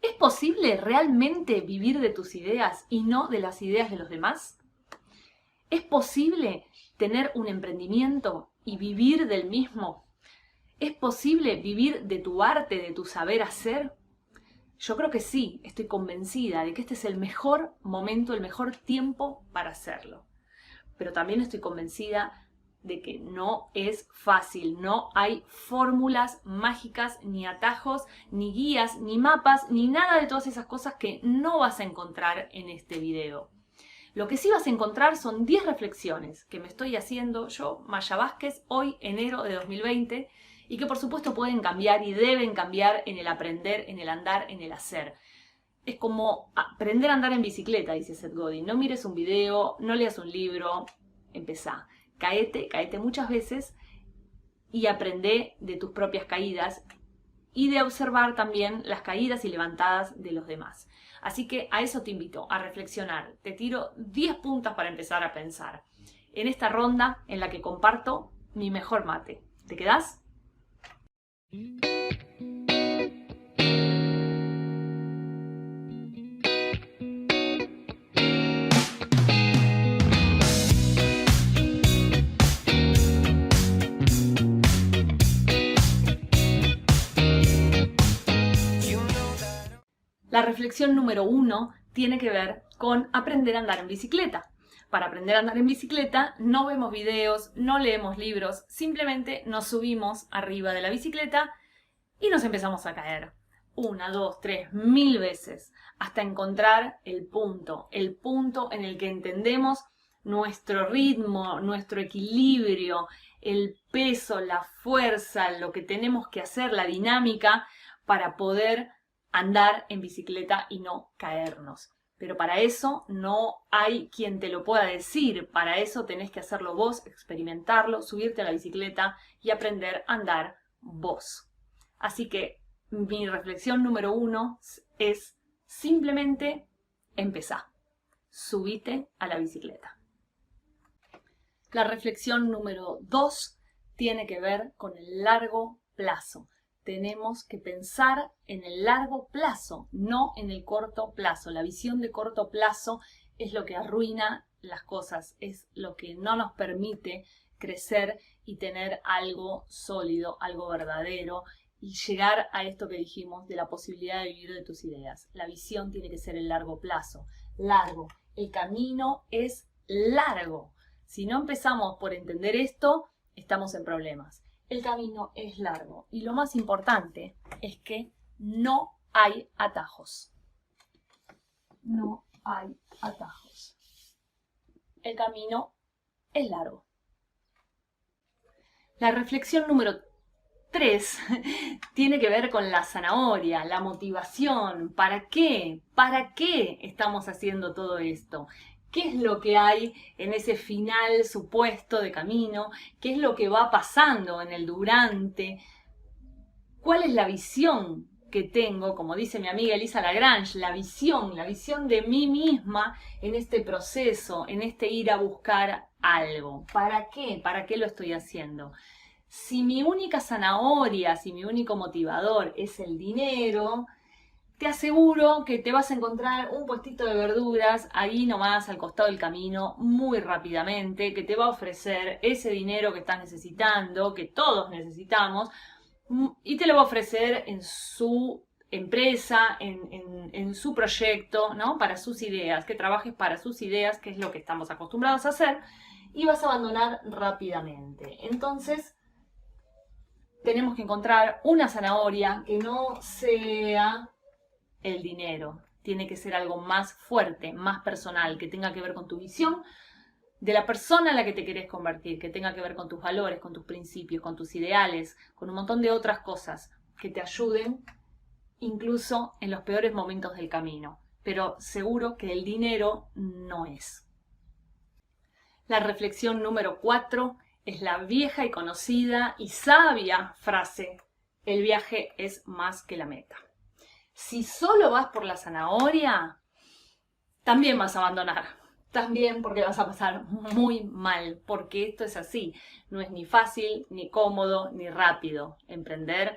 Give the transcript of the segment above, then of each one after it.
¿Es posible realmente vivir de tus ideas y no de las ideas de los demás? ¿Es posible tener un emprendimiento y vivir del mismo? ¿Es posible vivir de tu arte, de tu saber hacer? Yo creo que sí, estoy convencida de que este es el mejor momento, el mejor tiempo para hacerlo. Pero también estoy convencida de que no es fácil, no hay fórmulas mágicas, ni atajos, ni guías, ni mapas, ni nada de todas esas cosas que no vas a encontrar en este video. Lo que sí vas a encontrar son 10 reflexiones que me estoy haciendo yo, Maya Vázquez, hoy, enero de 2020, y que por supuesto pueden cambiar y deben cambiar en el aprender, en el andar, en el hacer. Es como aprender a andar en bicicleta, dice Seth Godin. No mires un video, no leas un libro, empezá. Caete muchas veces y aprende de tus propias caídas y de observar también las caídas y levantadas de los demás. Así que a eso te invito, a reflexionar. Te tiro 10 puntas para empezar a pensar en esta ronda en la que comparto mi mejor mate. ¿Te quedás? La reflexión número 1 tiene que ver con aprender a andar en bicicleta. Para aprender a andar en bicicleta no vemos videos, no leemos libros, simplemente nos subimos arriba de la bicicleta y nos empezamos a caer. 1, 2, 3, 1000 veces, hasta encontrar el punto en el que entendemos nuestro ritmo, nuestro equilibrio, el peso, la fuerza, lo que tenemos que hacer, la dinámica para poder andar en bicicleta y no caernos. Pero para eso no hay quien te lo pueda decir, para eso tenés que hacerlo vos, experimentarlo, subirte a la bicicleta y aprender a andar vos. Así que mi reflexión número 1 es simplemente empezá, subite a la bicicleta. La reflexión número 2 tiene que ver con el largo plazo. Tenemos que pensar en el largo plazo, no en el corto plazo. La visión de corto plazo es lo que arruina las cosas, es lo que no nos permite crecer y tener algo sólido, algo verdadero y llegar a esto que dijimos de la posibilidad de vivir de tus ideas. La visión tiene que ser el largo plazo, largo. El camino es largo. Si no empezamos por entender esto, estamos en problemas. El camino es largo y lo más importante es que no hay atajos. No hay atajos. El camino es largo. La reflexión número 3 tiene que ver con la zanahoria, la motivación. ¿Para qué? ¿Para qué estamos haciendo todo esto? ¿Qué es lo que hay en ese final supuesto de camino? ¿Qué es lo que va pasando en el durante? ¿Cuál es la visión que tengo? Como dice mi amiga Elisa Lagrange, la visión de mí misma en este proceso, en este ir a buscar algo. ¿Para qué? ¿Para qué lo estoy haciendo? Si mi única zanahoria, si mi único motivador es el dinero, te aseguro que te vas a encontrar un puestito de verduras ahí nomás al costado del camino muy rápidamente, que te va a ofrecer ese dinero que estás necesitando, que todos necesitamos, y te lo va a ofrecer en su empresa, en su proyecto, ¿no? Para sus ideas, que trabajes para sus ideas, que es lo que estamos acostumbrados a hacer, y vas a abandonar rápidamente. Entonces, tenemos que encontrar una zanahoria que no sea el dinero. Tiene que ser algo más fuerte, más personal, que tenga que ver con tu visión de la persona en la que te querés convertir, que tenga que ver con tus valores, con tus principios, con tus ideales, con un montón de otras cosas que te ayuden incluso en los peores momentos del camino. Pero seguro que el dinero no es. La reflexión número 4 es la vieja y conocida y sabia frase: el viaje es más que la meta. Si solo vas por la zanahoria, también vas a abandonar. También porque vas a pasar muy mal, porque esto es así. No es ni fácil, ni cómodo, ni rápido emprender,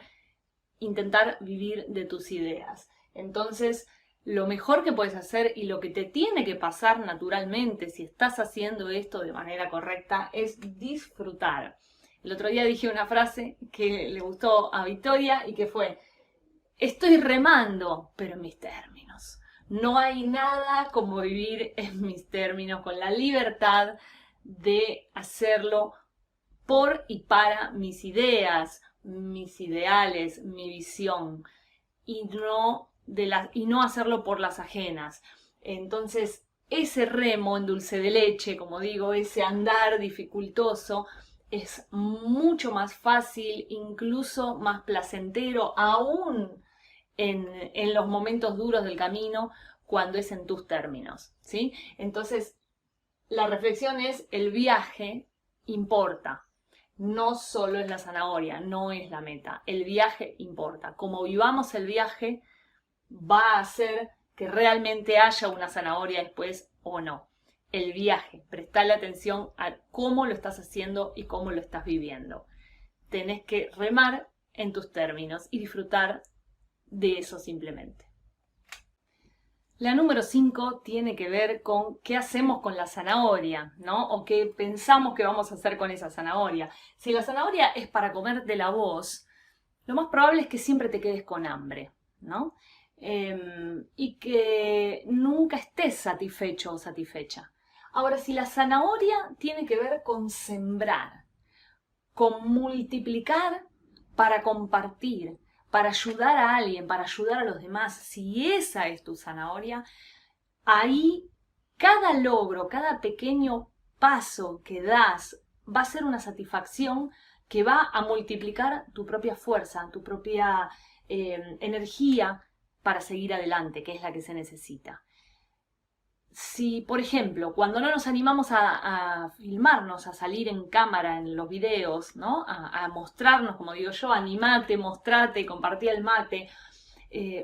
intentar vivir de tus ideas. Entonces, lo mejor que puedes hacer y lo que te tiene que pasar naturalmente si estás haciendo esto de manera correcta es disfrutar. El otro día dije una frase que le gustó a Victoria y que fue: estoy remando, pero en mis términos. No hay nada como vivir en mis términos, con la libertad de hacerlo por y para mis ideas, mis ideales, mi visión, y no hacerlo por las ajenas. Entonces, ese remo en dulce de leche, como digo, ese andar dificultoso, es mucho más fácil, incluso más placentero, aún en los momentos duros del camino, cuando es en tus términos, ¿sí? Entonces, la reflexión es: el viaje importa. No solo es la zanahoria, no es la meta. El viaje importa. Como vivamos el viaje, va a hacer que realmente haya una zanahoria después o no. El viaje, prestale atención a cómo lo estás haciendo y cómo lo estás viviendo. Tenés que remar en tus términos y disfrutar de eso simplemente. La número 5 tiene que ver con qué hacemos con la zanahoria, ¿no? O qué pensamos que vamos a hacer con esa zanahoria. Si la zanahoria es para comértela vos, lo más probable es que siempre te quedes con hambre, ¿no? Y que nunca estés satisfecho o satisfecha. Ahora, si la zanahoria tiene que ver con sembrar, con multiplicar para compartir, para ayudar a alguien, para ayudar a los demás, si esa es tu zanahoria, ahí cada logro, cada pequeño paso que das va a ser una satisfacción que va a multiplicar tu propia fuerza, tu propia energía para seguir adelante, que es la que se necesita. Si, por ejemplo, cuando no nos animamos a filmarnos, a salir en cámara en los videos, ¿no? A mostrarnos, como digo yo, animate, mostrate, compartí el mate,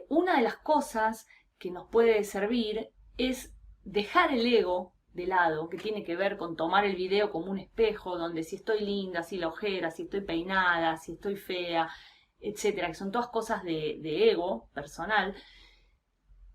una de las cosas que nos puede servir es dejar el ego de lado, que tiene que ver con tomar el video como un espejo, donde si estoy linda, si la ojera, si estoy peinada, si estoy fea, etcétera, que son todas cosas de ego personal,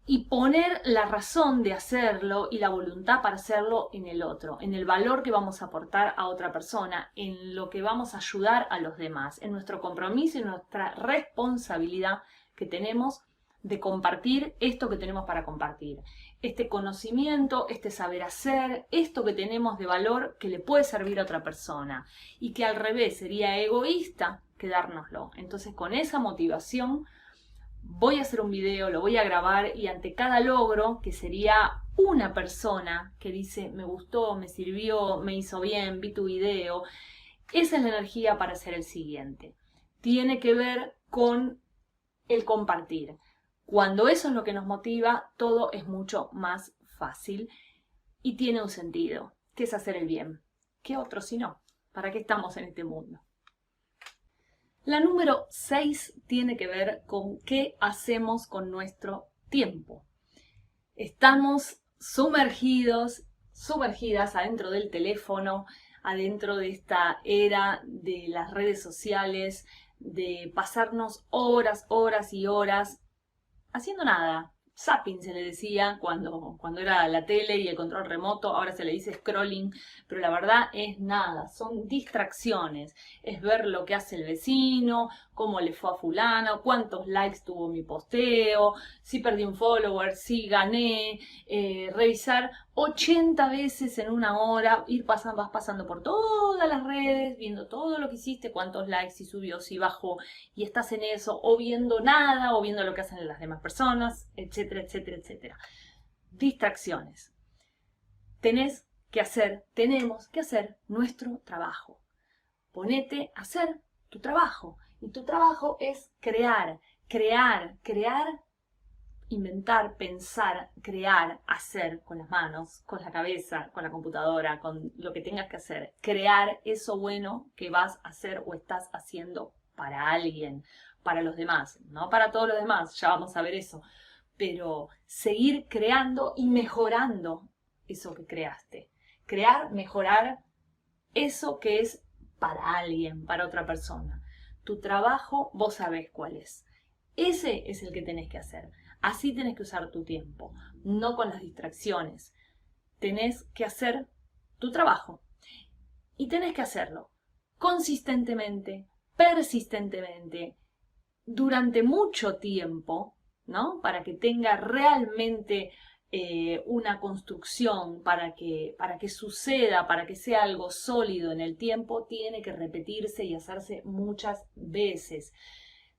y poner la razón de hacerlo y la voluntad para hacerlo en el otro, en el valor que vamos a aportar a otra persona, en lo que vamos a ayudar a los demás, en nuestro compromiso y nuestra responsabilidad que tenemos de compartir esto que tenemos para compartir, este conocimiento, este saber hacer, esto que tenemos de valor que le puede servir a otra persona, y que al revés sería egoísta quedárnoslo. Entonces, con esa motivación voy a hacer un video, lo voy a grabar, y ante cada logro, que sería una persona que dice me gustó, me sirvió, me hizo bien, vi tu video, esa es la energía para hacer el siguiente. Tiene que ver con el compartir. Cuando eso es lo que nos motiva, todo es mucho más fácil y tiene un sentido, que es hacer el bien. ¿Qué otro si no? ¿Para qué estamos en este mundo? La número 6 tiene que ver con qué hacemos con nuestro tiempo. Estamos sumergidas adentro del teléfono, adentro de esta era de las redes sociales, de pasarnos horas y horas haciendo nada. Zapping se le decía cuando era la tele y el control remoto, ahora se le dice scrolling, pero la verdad es nada, son distracciones. Es ver lo que hace el vecino, cómo le fue a fulano, cuántos likes tuvo mi posteo, si perdí un follower, si gané, revisar 80 veces en una hora, vas pasando por todas las redes, viendo todo lo que hiciste, cuántos likes, si subió, si bajó, y estás en eso, o viendo nada, o viendo lo que hacen las demás personas, etcétera, etcétera, etcétera. Distracciones. Tenemos que hacer nuestro trabajo. Ponete a hacer tu trabajo. Y tu trabajo es crear, inventar, pensar, crear, hacer con las manos, con la cabeza, con la computadora, con lo que tengas que hacer. Crear eso bueno que vas a hacer o estás haciendo para alguien, para los demás, no para todos los demás, ya vamos a ver eso, pero seguir creando y mejorando eso que creaste. Crear, mejorar eso que es para alguien, para otra persona. Tu trabajo, vos sabés cuál es. Ese es el que tenés que hacer. Así tenés que usar tu tiempo, no con las distracciones. Tenés que hacer tu trabajo y tenés que hacerlo consistentemente, persistentemente, durante mucho tiempo, ¿no? Para que tenga realmente una construcción, para que suceda, para que sea algo sólido en el tiempo, tiene que repetirse y hacerse muchas veces.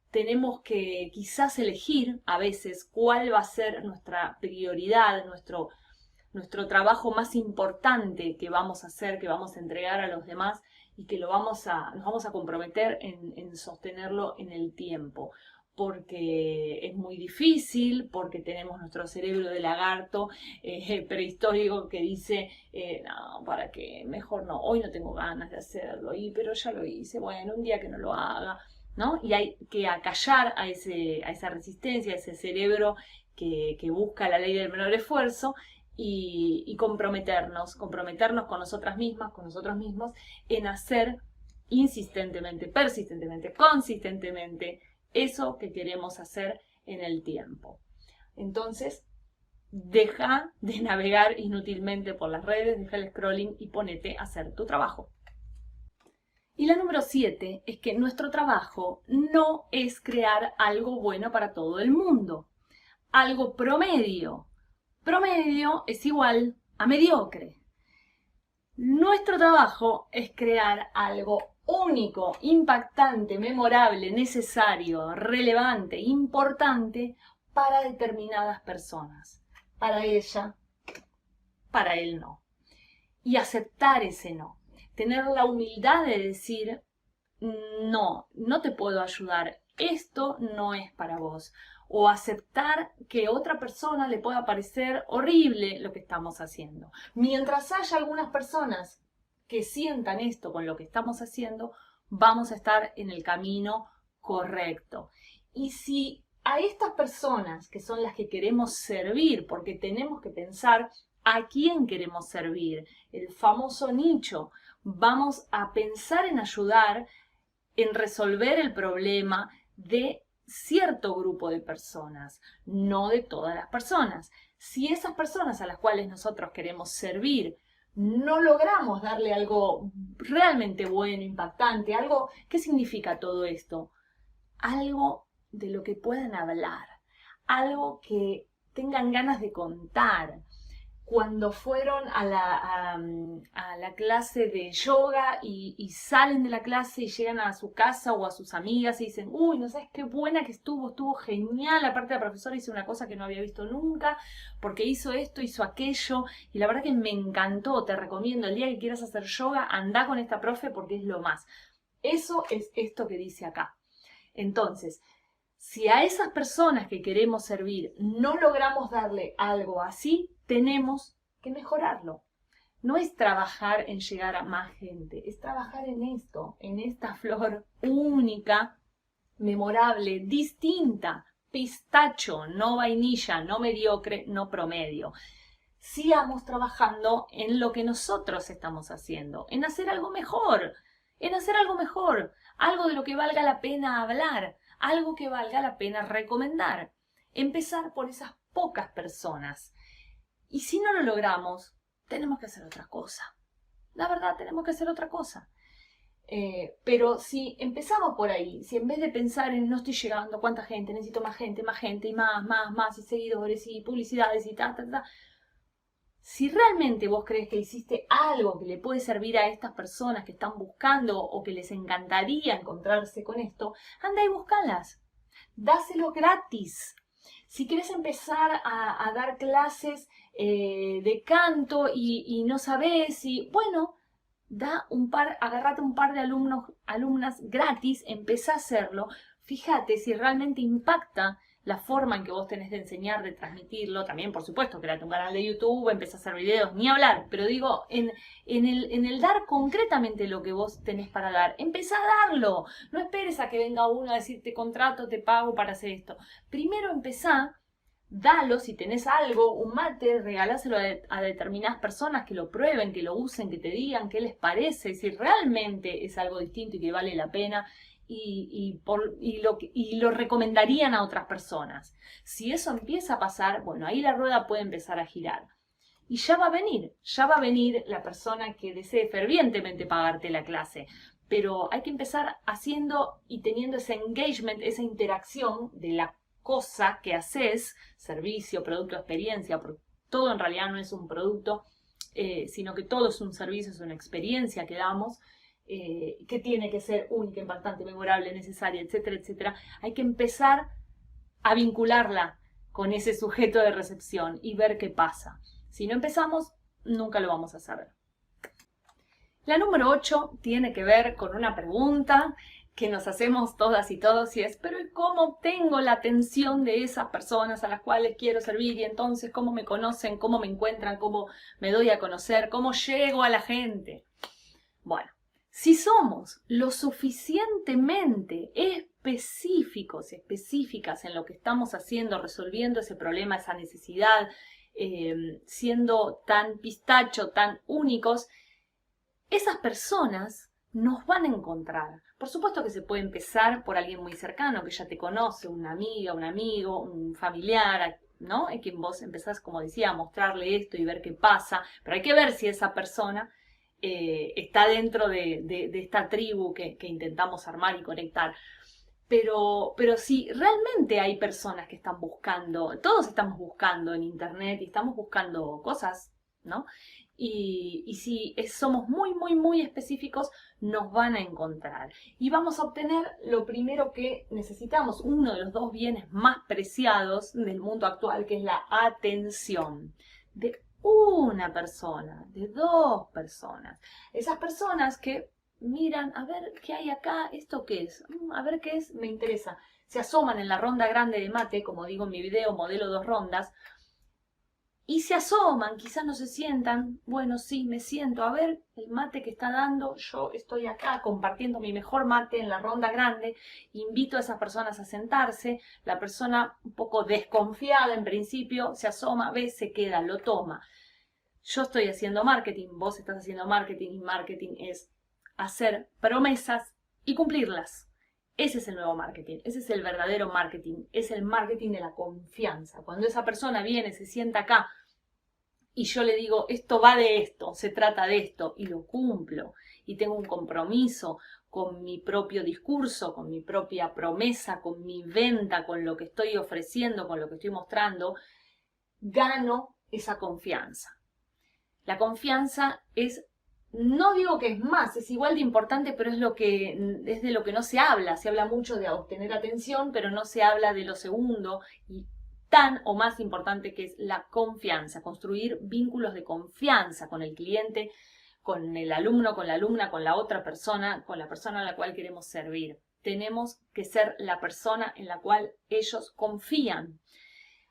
Tenemos que quizás elegir a veces cuál va a ser nuestra prioridad, nuestro trabajo más importante que vamos a hacer, que vamos a entregar a los demás y que nos vamos a comprometer en sostenerlo en el tiempo. Porque es muy difícil, porque tenemos nuestro cerebro de lagarto prehistórico que dice, no, ¿para qué? Mejor no, hoy no tengo ganas de hacerlo, pero ya lo hice, bueno, un día que no lo haga, ¿no? Y hay que acallar a esa resistencia, a ese cerebro que busca la ley del menor esfuerzo y comprometernos con nosotras mismas, con nosotros mismos, en hacer insistentemente, persistentemente, consistentemente eso que queremos hacer en el tiempo. Entonces, deja de navegar inútilmente por las redes, deja el scrolling y ponete a hacer tu trabajo. Y la número 7 es que nuestro trabajo no es crear algo bueno para todo el mundo, algo promedio. Promedio es igual a mediocre. Nuestro trabajo es crear algo único, impactante, memorable, necesario, relevante, importante para determinadas personas. Para ella, para él no. Y aceptar ese no. Tener la humildad de decir, no, no te puedo ayudar, esto no es para vos. O aceptar que a otra persona le pueda parecer horrible lo que estamos haciendo. Mientras haya algunas personas que sientan esto con lo que estamos haciendo, vamos a estar en el camino correcto. Y si a estas personas, que son las que queremos servir, porque tenemos que pensar a quién queremos servir, el famoso nicho, vamos a pensar en ayudar, en resolver el problema de cierto grupo de personas, no de todas las personas. Si esas personas a las cuales nosotros queremos servir no logramos darle algo realmente bueno, impactante, algo, ¿qué significa todo esto? Algo de lo que puedan hablar, algo que tengan ganas de contar. Cuando fueron a la clase de yoga y salen de la clase y llegan a su casa o a sus amigas y dicen, uy, no sabes qué buena que estuvo genial, aparte la profesora hizo una cosa que no había visto nunca, porque hizo esto, hizo aquello, y la verdad que me encantó, te recomiendo, el día que quieras hacer yoga, anda con esta profe porque es lo más. Eso es esto que dice acá. Entonces, si a esas personas que queremos servir no logramos darle algo así, tenemos que mejorarlo. No es trabajar en llegar a más gente, es trabajar en esto, en esta flor única, memorable, distinta, pistacho, no vainilla, no mediocre, no promedio. Sigamos trabajando en lo que nosotros estamos haciendo, en hacer algo mejor, algo de lo que valga la pena hablar, algo que valga la pena recomendar. Empezar por esas pocas personas. Y si no lo logramos, tenemos que hacer otra cosa. La verdad, tenemos que hacer otra cosa. Pero si empezamos por ahí, si en vez de pensar en no estoy llegando, cuánta gente, necesito más gente y más, y seguidores y publicidades y si realmente vos crees que hiciste algo que le puede servir a estas personas que están buscando o que les encantaría encontrarse con esto, anda y búscalas. Dáselo gratis. Si quieres empezar a dar clases de canto y no sabes, bueno, agárrate un par de alumnas gratis, empezá a hacerlo. Fíjate si realmente impacta la forma en que vos tenés de enseñar, de transmitirlo. También, por supuesto, create un canal de YouTube, empezá a hacer videos, ni hablar. Pero digo, en el dar concretamente lo que vos tenés para dar, empezá a darlo. No esperes a que venga uno a decirte contrato, te pago para hacer esto. Primero empezá, dalo, si tenés algo, un mate, regaláselo a determinadas personas que lo prueben, que lo usen, que te digan qué les parece, si realmente es algo distinto y que vale la pena y lo recomendarían a otras personas. Si eso empieza a pasar, bueno, ahí la rueda puede empezar a girar. Y ya va a venir la persona que desee fervientemente pagarte la clase. Pero hay que empezar haciendo y teniendo ese engagement, esa interacción de la cosa que haces, servicio, producto, experiencia, porque todo en realidad no es un producto, sino que todo es un servicio, es una experiencia que damos, que tiene que ser única, impactante, memorable, necesaria, etcétera, etcétera. Hay que empezar a vincularla con ese sujeto de recepción y ver qué pasa. Si no empezamos, nunca lo vamos a saber. La número 8 tiene que ver con una pregunta que nos hacemos todas y todos y es, pero ¿cómo obtengo la atención de esas personas a las cuales quiero servir? Y entonces, ¿cómo me conocen? ¿Cómo me encuentran? ¿Cómo me doy a conocer? ¿Cómo llego a la gente? Bueno, si somos lo suficientemente específicas en lo que estamos haciendo, resolviendo ese problema, esa necesidad, siendo tan pistacho, tan únicos, esas personas nos van a encontrar. Por supuesto que se puede empezar por alguien muy cercano, que ya te conoce, una amiga, un amigo, un familiar, ¿no? Es quien vos empezás, como decía, a mostrarle esto y ver qué pasa, pero hay que ver si esa persona está dentro de esta tribu que intentamos armar y conectar. Pero si realmente hay personas que están buscando, todos estamos buscando en internet y estamos buscando cosas, ¿no? Y si somos muy específicos, nos van a encontrar. Y vamos a obtener lo primero que necesitamos, uno de los dos bienes más preciados del mundo actual, que es la atención de una persona, de dos personas. Esas personas que miran, a ver qué hay acá, esto qué es, a ver qué es, me interesa. Se asoman en la ronda grande de mate, como digo en mi video, modelo 2 rondas, y se asoman, quizás no se sientan, bueno, sí, me siento, a ver el mate que está dando, yo estoy acá compartiendo mi mejor mate en la ronda grande, invito a esas personas a sentarse, la persona un poco desconfiada en principio, se asoma, ve, se queda, lo toma. Yo estoy haciendo marketing, vos estás haciendo marketing, y marketing es hacer promesas y cumplirlas. Ese es el nuevo marketing, ese es el verdadero marketing, es el marketing de la confianza. Cuando esa persona viene, se sienta acá y yo le digo, esto va de esto, se trata de esto, y lo cumplo, y tengo un compromiso con mi propio discurso, con mi propia promesa, con mi venta, con lo que estoy ofreciendo, con lo que estoy mostrando, gano esa confianza. La confianza es, no digo que es más, es igual de importante, pero es de lo que no se habla. Se habla mucho de obtener atención, pero no se habla de lo segundo y tan o más importante que es la confianza, construir vínculos de confianza con el cliente, con el alumno, con la alumna, con la otra persona, con la persona a la cual queremos servir. Tenemos que ser la persona en la cual ellos confían.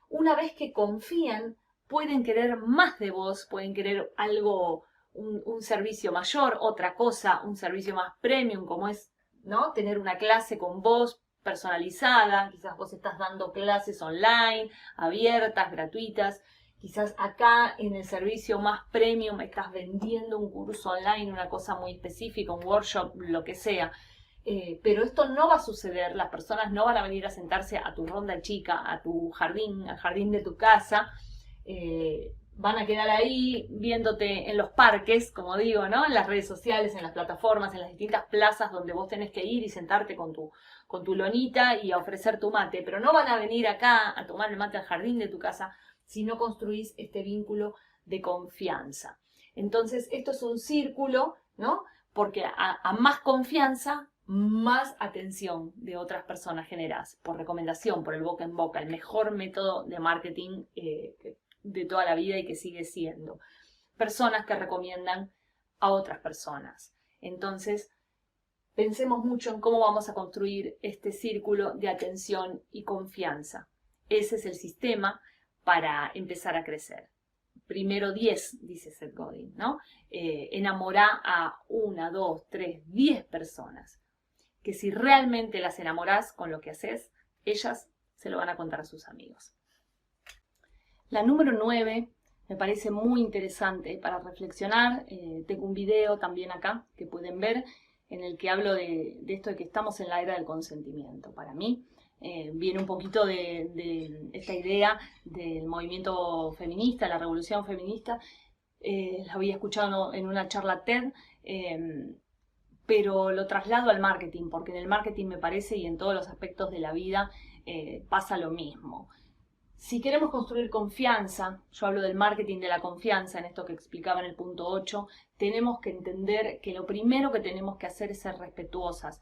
Una vez que confían, pueden querer más de vos, pueden querer algo, un servicio mayor, otra cosa, un servicio más premium, como es, ¿no? Tener una clase con vos personalizada, quizás vos estás dando clases online, abiertas, gratuitas, quizás acá en el servicio más premium estás vendiendo un curso online, una cosa muy específica, un workshop, lo que sea. Pero esto no va a suceder, las personas no van a venir a sentarse a tu ronda chica, a tu jardín, al jardín de tu casa, van a quedar ahí viéndote en los parques, como digo, ¿no? En las redes sociales, en las plataformas, en las distintas plazas donde vos tenés que ir y sentarte con tu lonita y a ofrecer tu mate, pero no van a venir acá a tomar el mate al jardín de tu casa si no construís este vínculo de confianza. Entonces, esto es un círculo, ¿no? Porque a más confianza, más atención de otras personas generás, por recomendación, por el boca en boca, el mejor método de marketing de toda la vida y que sigue siendo. Personas que recomiendan a otras personas. Entonces, pensemos mucho en cómo vamos a construir este círculo de atención y confianza. Ese es el sistema para empezar a crecer. Primero 10, dice Seth Godin, ¿no? Enamorá a 1, 2, 3, 10 personas. Que si realmente las enamorás con lo que haces, ellas se lo van a contar a sus amigos. La número 9 me parece muy interesante para reflexionar. Tengo un video también acá que pueden ver. en el que hablo de esto de que estamos en la era del consentimiento. Para mí viene un poquito de esta idea del movimiento feminista, la revolución feminista. La había escuchado en una charla TED, pero lo traslado al marketing, porque en el marketing me parece, y en todos los aspectos de la vida, pasa lo mismo. Si queremos construir confianza, yo hablo del marketing de la confianza, en esto que explicaba en el punto 8, tenemos que entender que lo primero que tenemos que hacer es ser respetuosos.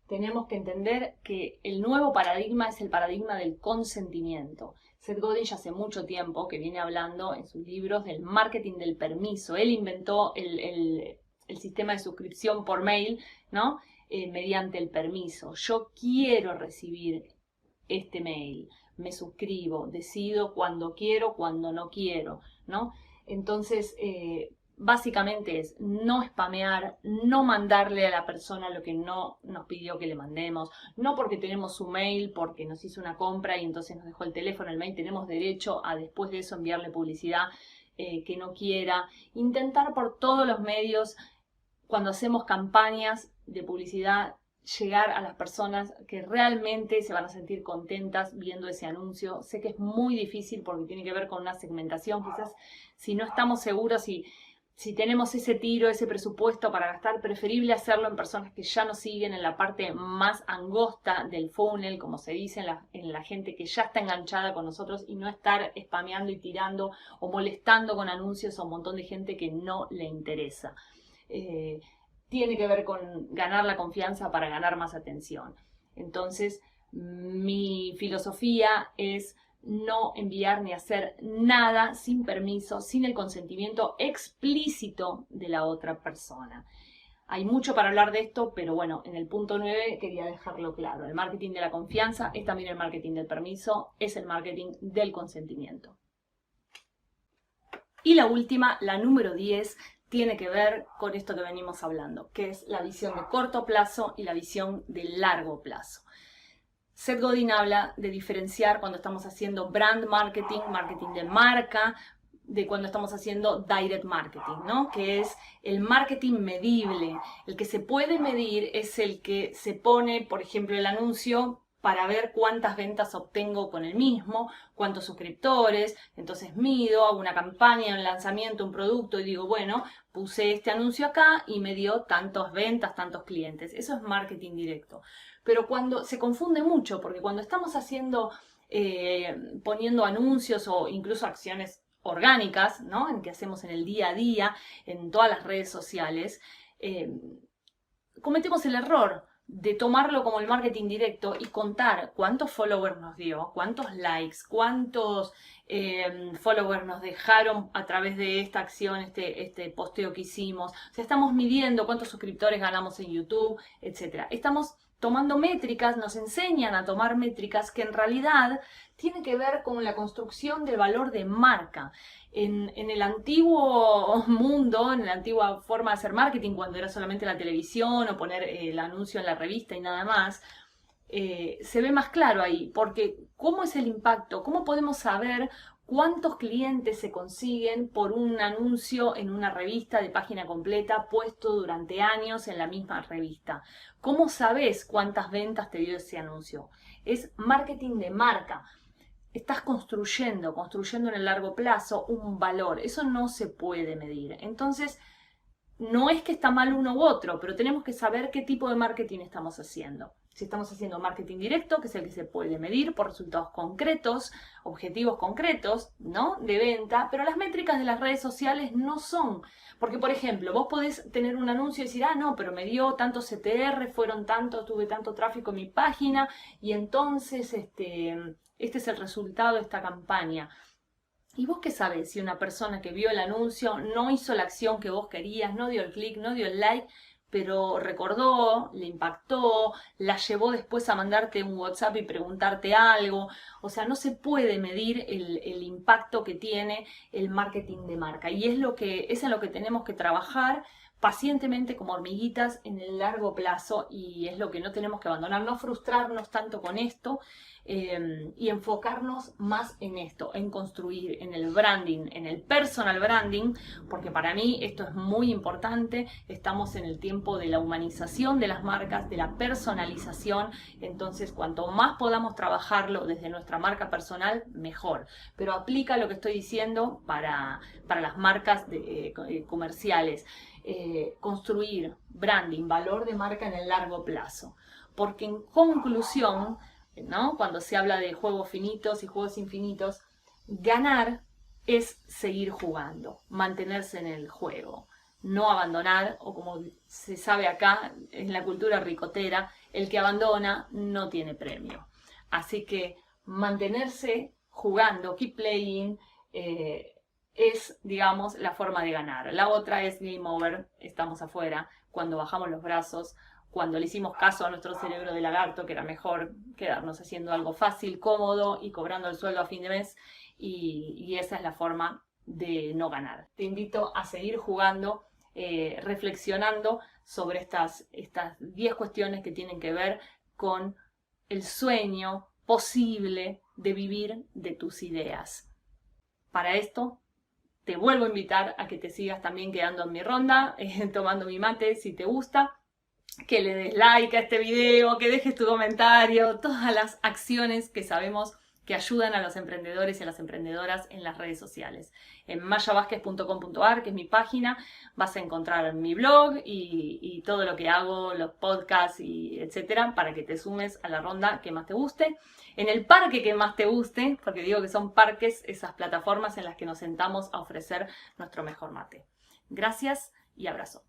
Tenemos que entender que el nuevo paradigma es el paradigma del consentimiento. Seth Godin ya hace mucho tiempo que viene hablando en sus libros del marketing del permiso. Él inventó el sistema de suscripción por mail, ¿no? Mediante el permiso. Yo quiero recibir este mail, me suscribo, decido cuando quiero, cuando no quiero, ¿no? Entonces, básicamente es no spamear, no mandarle a la persona lo que no nos pidió que le mandemos, no porque tenemos su mail, porque nos hizo una compra y entonces nos dejó el teléfono, el mail, tenemos derecho a después de eso enviarle publicidad que no quiera. Intentar por todos los medios, cuando hacemos campañas de publicidad, llegar a las personas que realmente se van a sentir contentas viendo ese anuncio. Sé que es muy difícil porque tiene que ver con una segmentación. Quizás si no estamos seguros, si tenemos ese tiro, ese presupuesto para gastar, preferible hacerlo en personas que ya nos siguen en la parte más angosta del funnel, como se dice, en la gente que ya está enganchada con nosotros, y no estar spameando y tirando o molestando con anuncios a un montón de gente que no le interesa. Tiene que ver con ganar la confianza para ganar más atención. Entonces, mi filosofía es no enviar ni hacer nada sin permiso, sin el consentimiento explícito de la otra persona. Hay mucho para hablar de esto, pero bueno, en el punto 9 quería dejarlo claro. El marketing de la confianza es también el marketing del permiso, es el marketing del consentimiento. Y la última, la número 10, tiene que ver con esto que venimos hablando, que es la visión de corto plazo y la visión de largo plazo. Seth Godin habla de diferenciar cuando estamos haciendo brand marketing, marketing de marca, de cuando estamos haciendo direct marketing, ¿no? Que es el marketing medible. El que se puede medir es el que se pone, por ejemplo, el anuncio para ver cuántas ventas obtengo con el mismo, cuántos suscriptores, entonces mido, hago una campaña, un lanzamiento, un producto y digo, bueno, puse este anuncio acá y me dio tantas ventas, tantos clientes. Eso es marketing directo. Pero cuando se confunde mucho, porque cuando estamos haciendo, poniendo anuncios o incluso acciones orgánicas, ¿no? En que hacemos en el día a día, en todas las redes sociales, cometemos el error de tomarlo como el marketing directo y contar cuántos followers nos dio, cuántos likes, cuántos followers nos dejaron a través de esta acción, este posteo que hicimos. O sea, estamos midiendo cuántos suscriptores ganamos en YouTube, etc. Estamos tomando métricas, nos enseñan a tomar métricas que en realidad tienen que ver con la construcción del valor de marca. En el antiguo mundo, en la antigua forma de hacer marketing, cuando era solamente la televisión o poner el anuncio en la revista y nada más, se ve más claro ahí, porque ¿cómo es el impacto? ¿Cómo podemos saber cuántos clientes se consiguen por un anuncio en una revista de página completa puesto durante años en la misma revista? ¿Cómo sabes cuántas ventas te dio ese anuncio? Es marketing de marca. Estás construyendo en el largo plazo un valor. Eso no se puede medir. Entonces, no es que está mal uno u otro, pero tenemos que saber qué tipo de marketing estamos haciendo. Si estamos haciendo marketing directo, que es el que se puede medir por resultados concretos, objetivos concretos, ¿no? De venta, pero las métricas de las redes sociales no son. Porque, por ejemplo, vos podés tener un anuncio y decir, ah, no, pero me dio tantos CTR, fueron tantos, tuve tanto tráfico en mi página, y entonces este es el resultado de esta campaña. ¿Y vos qué sabés si una persona que vio el anuncio no hizo la acción que vos querías, no dio el clic, no dio el like, pero recordó, le impactó, la llevó después a mandarte un WhatsApp y preguntarte algo? O sea, no se puede medir el impacto que tiene el marketing de marca. Y es en lo que tenemos que trabajar pacientemente como hormiguitas en el largo plazo, y es lo que no tenemos que abandonar, no frustrarnos tanto con esto, y enfocarnos más en esto, en construir, en el branding, en el personal branding, porque para mí esto es muy importante. Estamos en el tiempo de la humanización de las marcas, de la personalización, entonces cuanto más podamos trabajarlo desde nuestra marca personal, mejor. Pero aplica lo que estoy diciendo para las marcas comerciales. Construir branding, valor de marca en el largo plazo. Porque en conclusión, ¿no?, cuando se habla de juegos finitos y juegos infinitos, ganar es seguir jugando, mantenerse en el juego, no abandonar, o como se sabe acá en la cultura ricotera, el que abandona no tiene premio. Así que mantenerse jugando, keep playing, es, digamos, la forma de ganar. La otra es game over, estamos afuera, cuando bajamos los brazos, cuando le hicimos caso a nuestro cerebro de lagarto, que era mejor quedarnos haciendo algo fácil, cómodo y cobrando el sueldo a fin de mes, y esa es la forma de no ganar. Te invito a seguir jugando, reflexionando sobre estas 10 cuestiones que tienen que ver con el sueño posible de vivir de tus ideas. Para esto, te vuelvo a invitar a que te sigas también quedando en mi ronda, tomando mi mate si te gusta, que le des like a este video, que dejes tu comentario, todas las acciones que sabemos que ayudan a los emprendedores y a las emprendedoras en las redes sociales. En mayavasquez.com.ar, que es mi página, vas a encontrar mi blog y todo lo que hago, los podcasts y etcétera, para que te sumes a la ronda que más te guste. En el parque que más te guste, porque digo que son parques, esas plataformas en las que nos sentamos a ofrecer nuestro mejor mate. Gracias y abrazo.